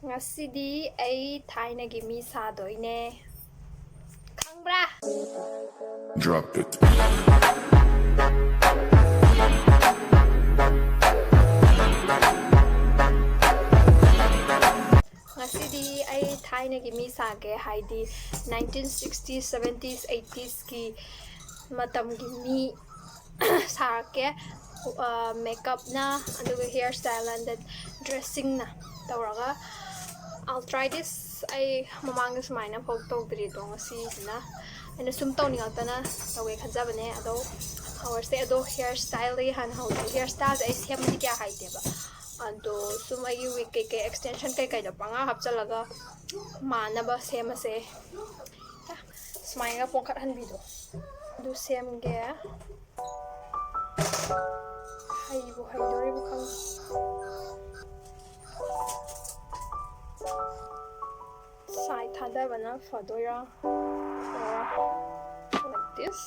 Ngasidi ay thainagi mi sadoine. Khangbra? Drop it. Ngasidi ay thainagi mi sage haidi 1960s, 70s, 80s ki matamgi mi sarake makeup na aduga hairstyle and then dressing na tawraga. I'll try this. I mamang sumaina pog tawdri do ngasina and sum tawningatana tawe khanjabane ado hourse ado hairstyle han how hairstyle ay semdi kya haideba ado sum ay wig ke extension kai da panga hapchalaga manaba semase smainga pongkhat han bido do sem ge haibu haidori bu khang side thada bana fadoira like this.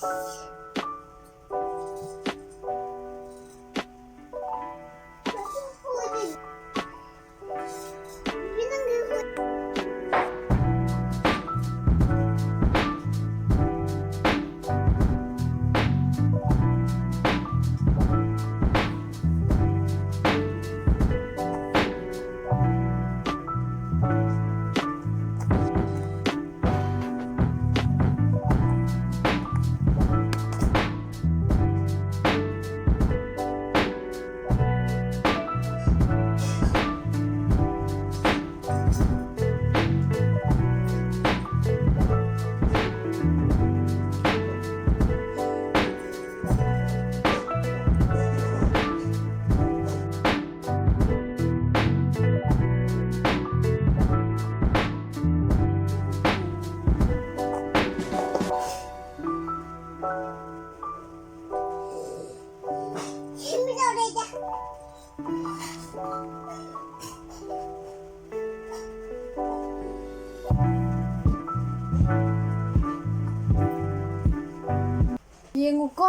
Yengo ko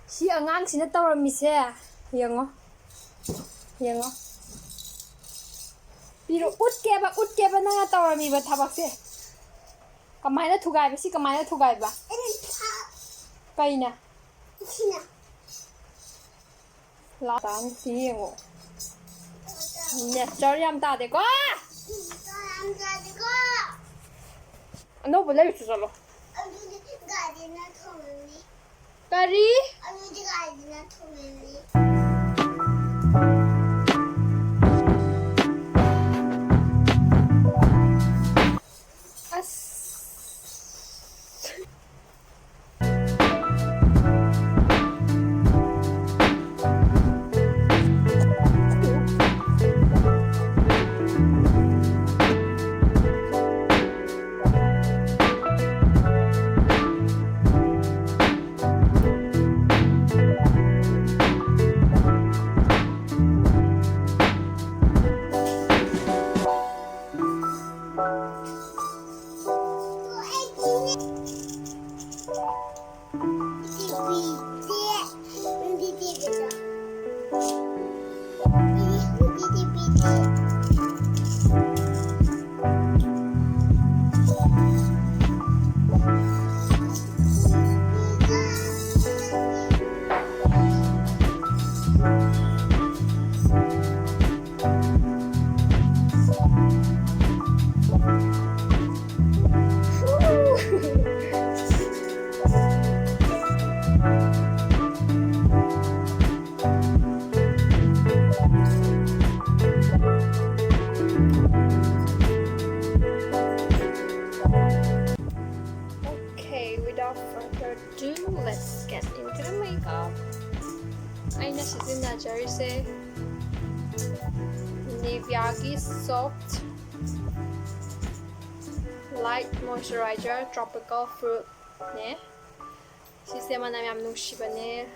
si angang sina tawrami se yengo piro utke ba na tawrami ba thabak se kamaina thugai ba si kamaina thugai ba kaina sina la tan si yengo ne choriam ta de ko no boleh itu solo Kari? Ano juga ada na tumeli. Let's get into the makeup. I nasitin na jersey Niveagi soft light moisturizer tropical fruit ne. Sistema na yam nungshi ba ne.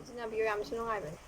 Sina biyo yam sunungai ba ne.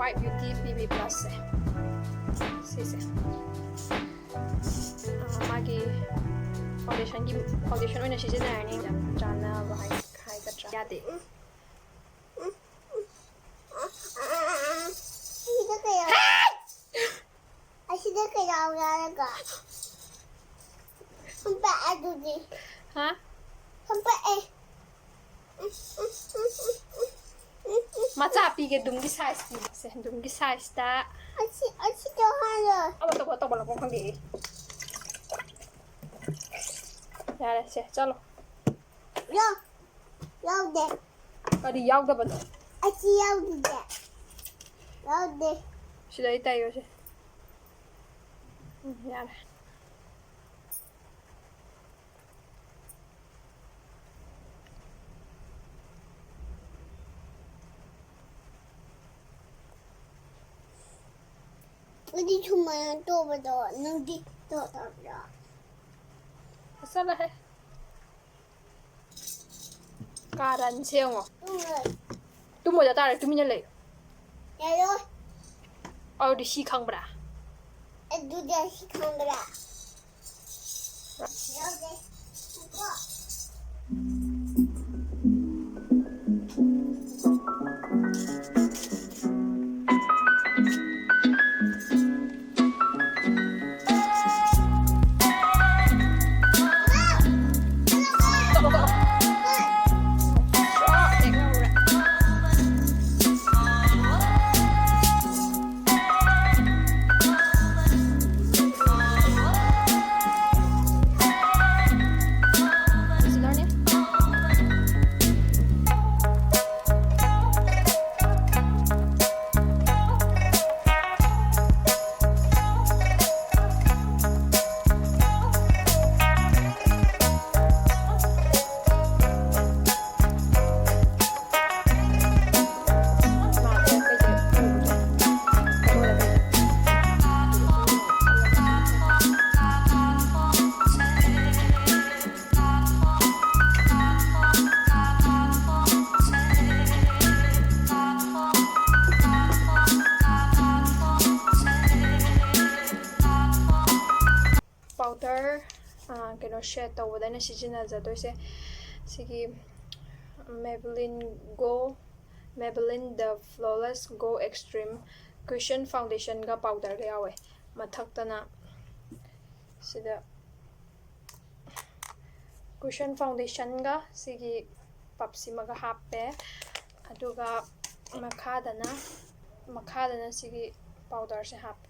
White Beauty BB Plus せ시세 마기 파운데이션 오늘 시즌에 짠나 하이가 짜야돼 Asyik kaya ka. Sampai ada di. Hah? Sampai Mata api ke dumgi size ni, se dumgi size ta. Asyik jangan le. Apa tu bala pun di. Ya le se, chalo. Yo, yo deh. Kadi yaw da bala. Asyik yo deh. Yo deh. Sida itayo se. Ya le. Ini cuma yang tu betul, nanti tu tak ada. Asal hai. Karan siang oh. Tu mau jatuh ada tu minyak le. Ya lo, Oh di si kang bra. itu dia si kamera. Yo deh. Powder kino shade tawada na sizinazadose sigi Maybelline The Flawless Go Extreme Cushion Foundation ga powder ga yawe mathaktana sida cushion foundation ga sigi papsima ga happe aduga makhadana sigi powder se happe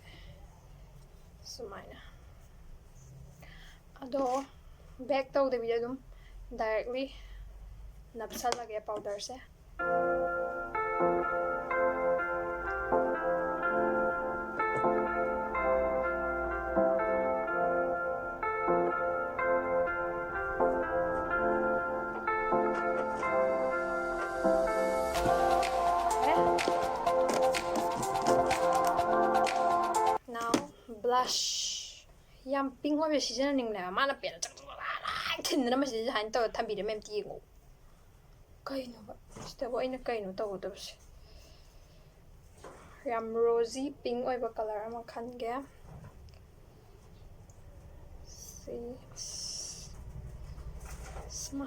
sumaina ado back tawdebida dum directly napsalage powder se now blush yam pink wa seasoning na mana pera chak tin na ma si han to thambi de mem ti ngo kai no ba sta bo ina kai no to do se yam rosy pink oi ba color ma khan ge see sma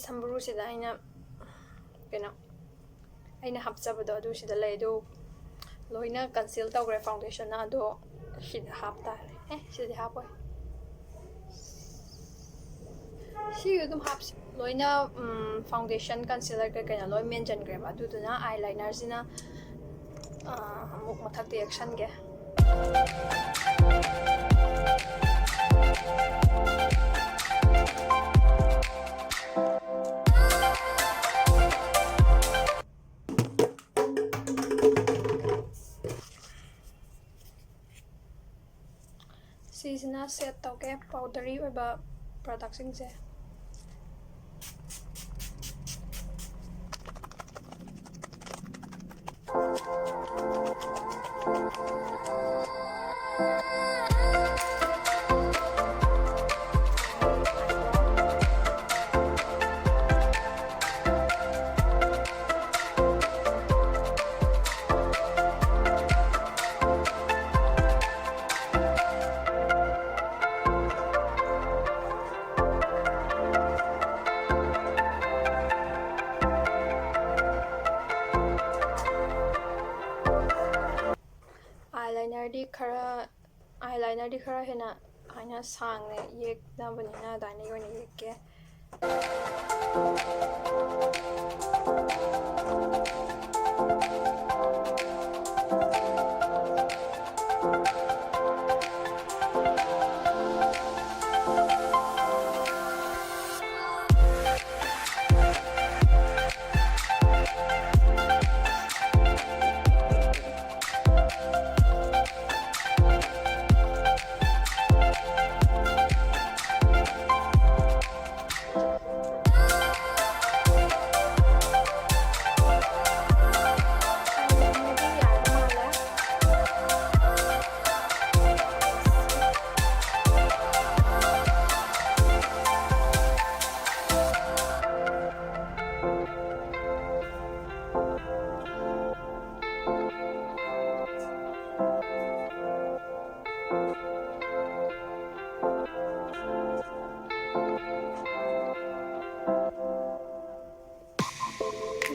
Samburu sida aina hapchabado adu sida leido loina conceal tawgre foundation na ado sida hapta sida hapoi si dum haps loina foundation concealer ka kana loi mention gre adu duna eyeliner sina muk mathak te action ge ꯑꯅꯤꯁꯤꯅ set ꯇꯧꯒꯦ ꯄꯥꯎꯗꯔꯤ ꯑꯣꯏꯕ ꯄ꯭ꯔꯗꯛꯁꯤꯡꯁꯦ ꯑꯥꯏꯂꯥꯏꯅꯔꯗꯤ ꯈꯔ ꯍꯦꯟꯅ ꯁꯥꯡꯅ ꯌꯦꯛꯅꯕꯅꯤꯅ ꯑꯗꯨꯃꯥꯏꯅ ꯑꯣꯏꯅ ꯌꯦꯛꯀꯦ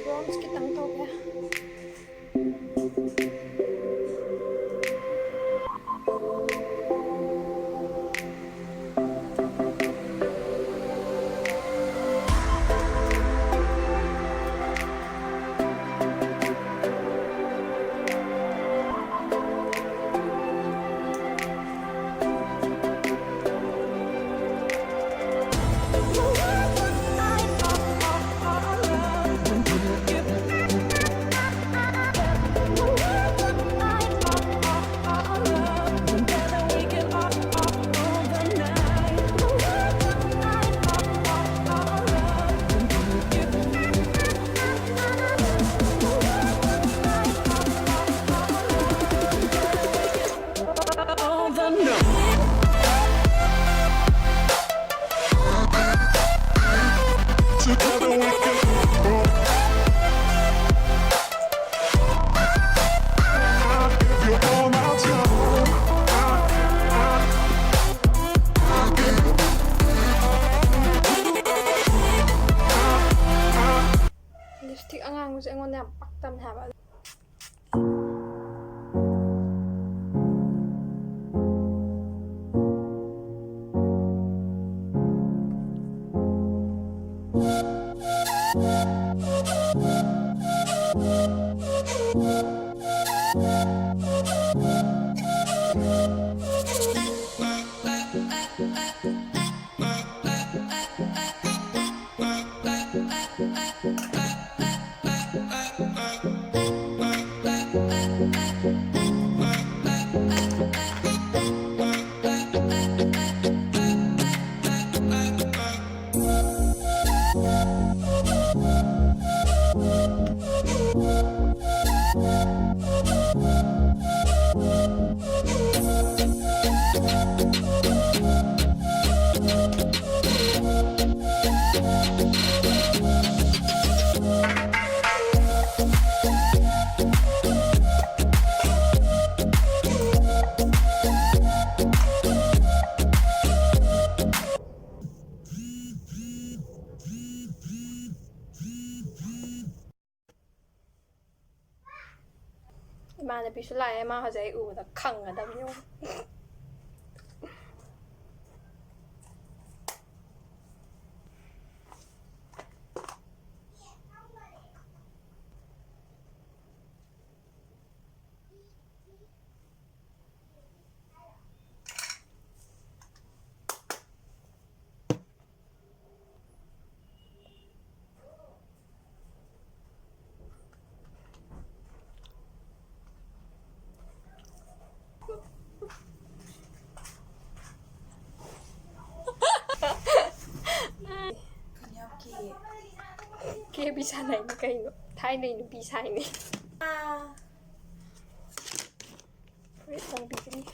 bronze kitang tauge Together we can give you all my time. Lipstick ꯑꯉꯥꯡꯕꯁꯦ ꯑꯩꯉꯣꯟꯗ ꯌꯥꯝ ꯄꯛꯇꯕꯅꯦ ꯍꯥꯏꯕ 이만ꯅꯕꯤꯁꯨ ꯂꯥꯛꯑꯦ ꯃꯥ ꯍꯧꯖꯤꯛ ꯑꯩ ꯎꯕꯗ ꯈꯪꯒꯗꯕꯅꯤ ꯅꯨꯄꯤ ꯁꯥꯟꯅꯩꯅꯤ ꯀꯩꯅꯣ ꯊꯥꯏꯅꯩ ꯅꯨꯄꯤ ꯁꯥꯏꯅꯤ ꯐꯨꯔꯤꯠ ꯂꯪꯕꯤꯒꯅꯤ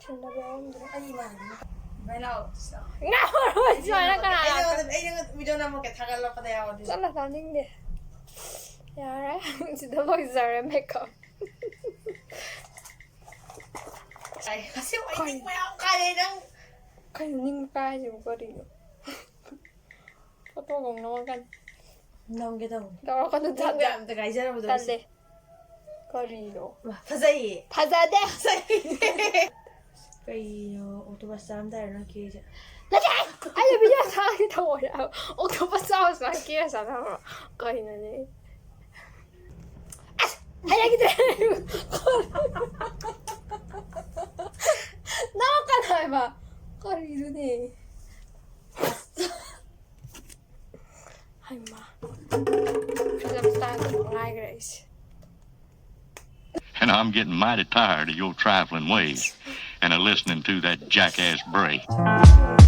ꯊꯤꯟꯅꯕ ꯌꯥꯎꯔꯝꯗ꯭ꯔꯦ ꯑꯩ ꯏꯃꯥꯟꯅꯕꯤ ꯚꯥꯏ ꯂꯥꯛꯑꯣ ꯉꯥꯎꯔꯣꯏ ꯁꯨꯃꯥꯏꯅ ꯀꯅꯥ ꯑꯩꯅ ꯚꯤꯗꯤꯑꯣ ꯅꯝꯃꯛꯀꯦ ꯊꯥꯒꯠꯂꯛꯄꯗ ꯌꯥꯎꯔꯗꯤ ꯆꯠꯂ ꯇꯥꯅꯤꯡꯗꯦ ꯌꯥꯔꯦ ꯁꯤꯗ ꯂꯣꯏꯖꯔꯦ ꯃꯦꯀꯞ ꯑꯁꯤ ꯑꯩ ꯅꯤꯡꯕ ꯌꯥꯝ ꯀꯥꯏꯔꯦ ꯅꯪ ꯀꯩꯅꯣ ꯅꯤꯡꯕ ꯀꯥꯏꯁꯤꯕꯨ ꯀꯔꯤꯅꯣ ꯐꯣꯇꯣꯒ ꯅꯝꯃꯛꯀꯅꯤ ꯅꯝꯒꯦ ꯇꯧꯕꯅꯤ ꯇꯧꯔꯛꯀꯅꯨ ꯅꯪ ꯑꯝꯇ ꯀꯥꯏꯖꯔꯕꯗꯣ ꯇꯜꯂꯦ ꯀꯔꯤꯅꯣ ꯐꯖꯩꯌꯦ ꯐꯖꯗꯦ ꯀꯩꯅꯣ ꯑꯣꯛꯇꯣꯕꯁ ꯆꯥꯔꯝꯗꯥꯏꯔ ꯅꯪ ꯀꯦꯔꯤꯁꯦ ꯑꯩꯅ ꯚꯤꯗꯤꯑꯣ ꯊꯥꯒꯦ ꯇꯧꯕꯅꯦ ꯑꯣꯛꯇꯣꯄꯁ ꯆꯥꯕ ꯁꯨꯃꯥꯏꯅ ꯀꯦꯔ ꯆꯥꯟꯅꯕ꯭ꯔꯣ ꯀꯩꯅꯣꯅꯦ ꯑꯁ ꯍꯩꯅꯈꯤꯗ꯭ꯔꯦ ꯅꯣꯛꯀꯅꯨ ꯍꯥꯏꯕ ꯀꯔꯤꯅꯣꯅꯦ ꯍꯩꯃꯥ ꯐꯤꯂꯝ ꯁ꯭ꯇꯥꯏꯜꯗ ꯉꯥꯏꯈ꯭ꯔꯦ ꯑꯩꯁꯦ And I'm getting mighty tired of your trifling ways and of listening to that jackass bray.